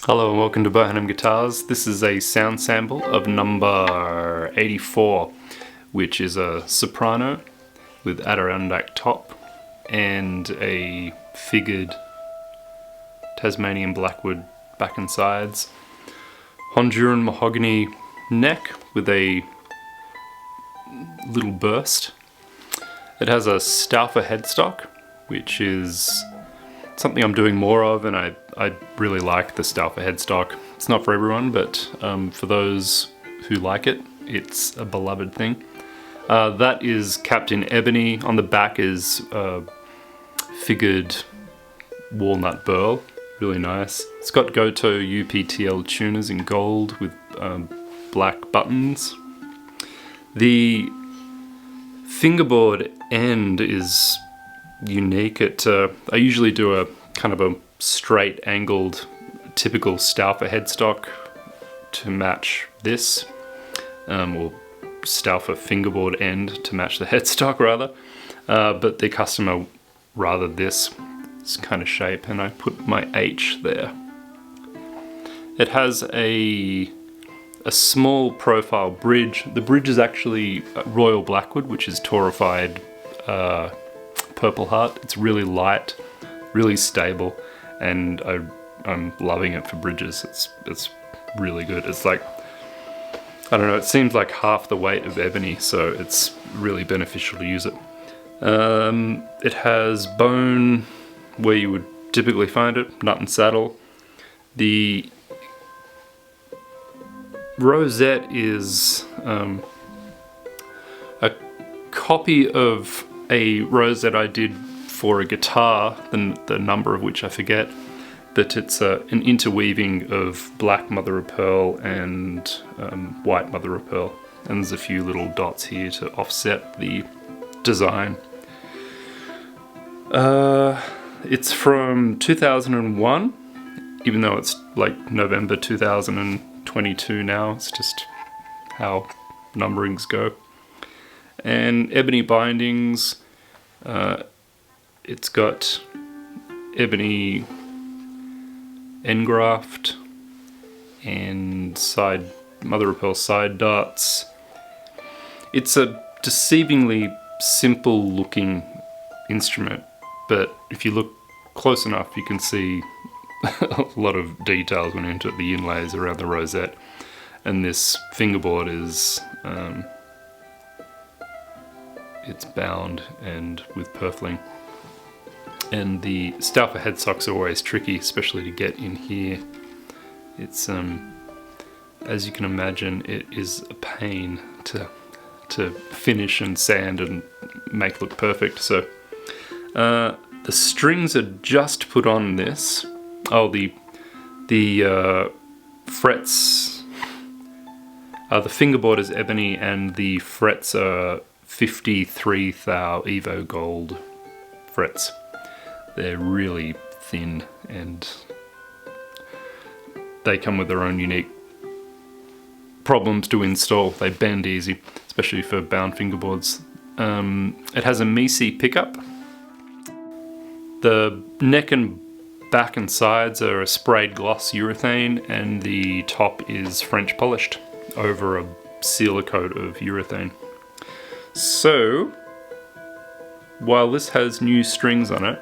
Hello and welcome to Beau Hannam Guitars. This is a sound sample of number 84, which is a Soprano with Adirondack top and a figured Tasmanian blackwood back and sides. Honduran mahogany neck with a little burst. It has a Stauffer headstock, which is something I'm doing more of, and I really like the Stauffer headstock. It's not for everyone, but for those who like it, it's a beloved thing. That is capped in ebony. On the back is figured walnut burl, really nice. It's got Goto UPTL tuners in gold with black buttons. The fingerboard end is unique. I usually do a kind of a straight angled typical Stauffer headstock to match this, or Stauffer fingerboard end to match the headstock rather, but the customer rather this kind of shape, and I put my H there. It has a small profile bridge. The bridge is actually royal blackwood, which is torrefied Purple Heart. It's really light, really stable, and I'm loving it for bridges. It's really good. It's like, I don't know, it seems like half the weight of ebony, so it's really beneficial to use it. It has bone where you would typically find it, nut and saddle. The rosette is a copy of a rosette I did for a guitar, the number of which I forget, but it's an interweaving of black mother of pearl and white mother of pearl, and there's a few little dots here to offset the design. It's from 2001, even though it's like November 2022 now. It's just how numberings go. And ebony bindings. It's got ebony engraft and side mother of pearl side darts. It's a deceivingly simple looking instrument, but if you look close enough you can see a lot of details went into it, the inlays around the rosette, and this fingerboard is it's bound and with purfling. And the Stauffer headstocks are always tricky, especially to get in here. It's as you can imagine, it is a pain to finish and sand and make look perfect. So the strings are just put on this. Oh, the frets. The fingerboard is ebony and the frets are 53 thou Evo gold frets. They're really thin and they come with their own unique problems to install. They bend easy, especially for bound fingerboards. It has a Misi pickup. The neck and back and sides are a sprayed gloss urethane, and the top is French polished over a sealer coat of urethane. So, while this has new strings on it,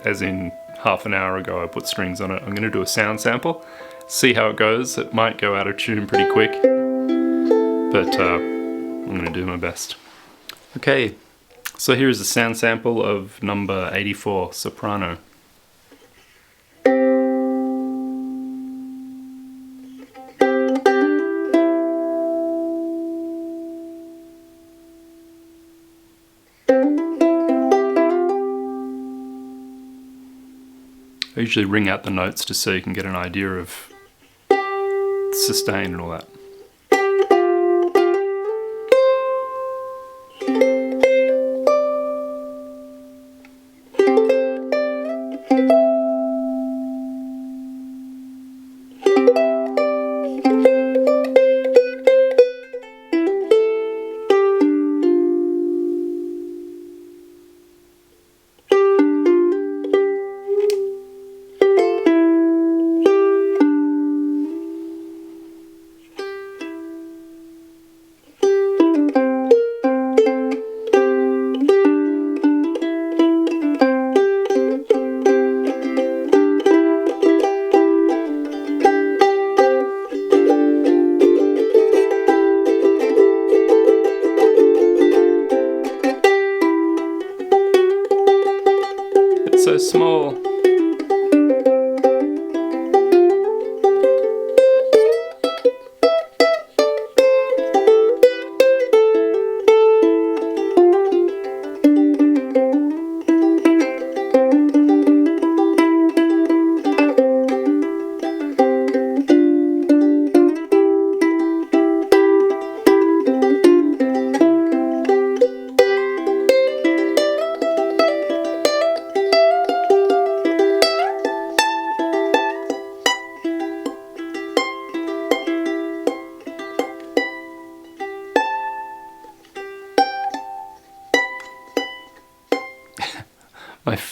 as in half an hour ago I put strings on it, I'm going to do a sound sample, see how it goes. It might go out of tune pretty quick, but I'm going to do my best. Okay, so here is a sound sample of number 84, Soprano. I usually ring out the notes just so you can get an idea of sustain and all that.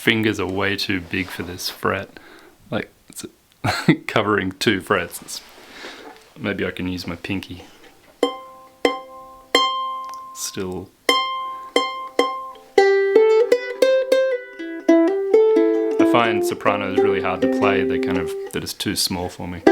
fingers are way too big for this fret. Like, it's covering 2 frets. Maybe I can use my pinky. Still. I find sopranos really hard to play. They're just too small for me.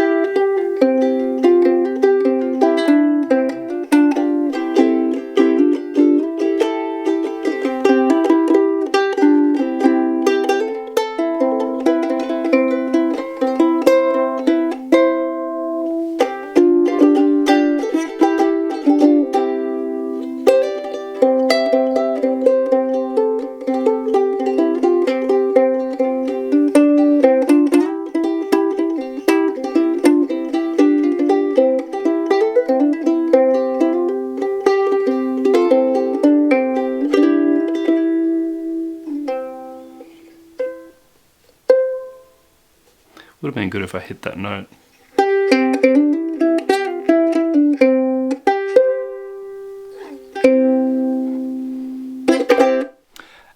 Would have been good if I hit that note.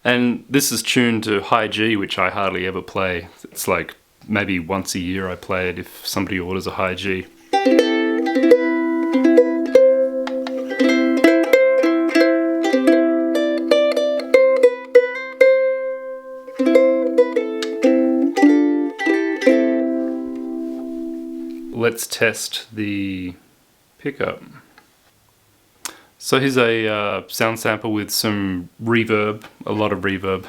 And this is tuned to high G, which I hardly ever play. It's like maybe once a year I play it if somebody orders a high G. Let's test the pickup. So here's a sound sample with some reverb, a lot of reverb.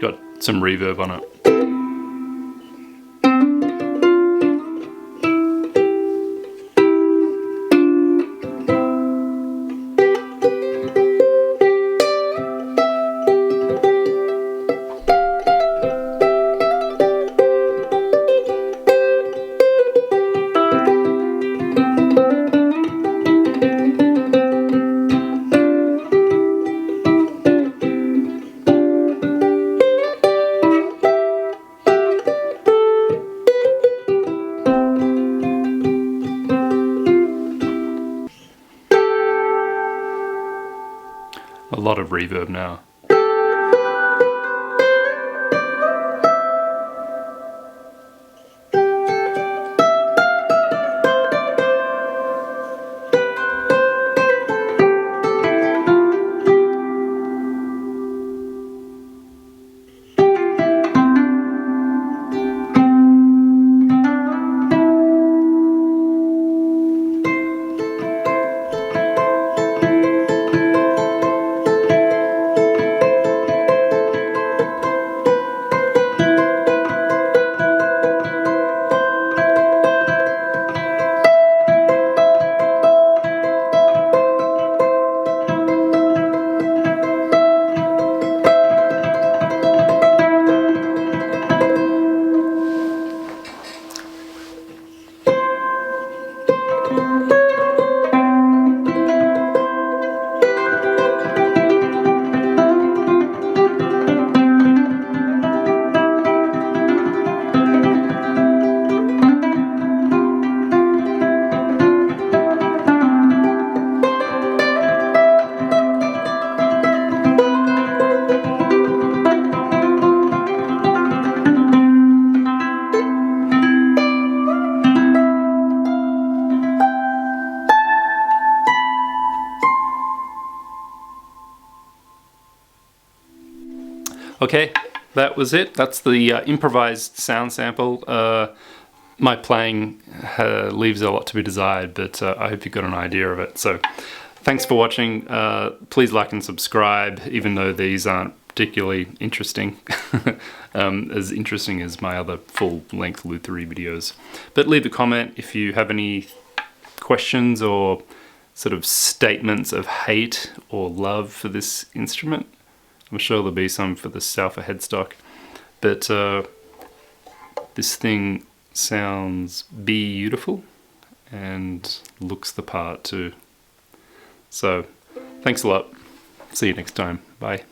Got some reverb on it. A lot of reverb now. Okay, that was it. That's the improvised sound sample. My playing leaves a lot to be desired, but I hope you got an idea of it. So thanks for watching. Please like and subscribe, even though these aren't particularly interesting. As interesting as my other full-length Luthier videos. But leave a comment if you have any questions or sort of statements of hate or love for this instrument. I'm sure there'll be some for the Salfa headstock, but this thing sounds beautiful and looks the part too. So thanks a lot. See you next time. Bye.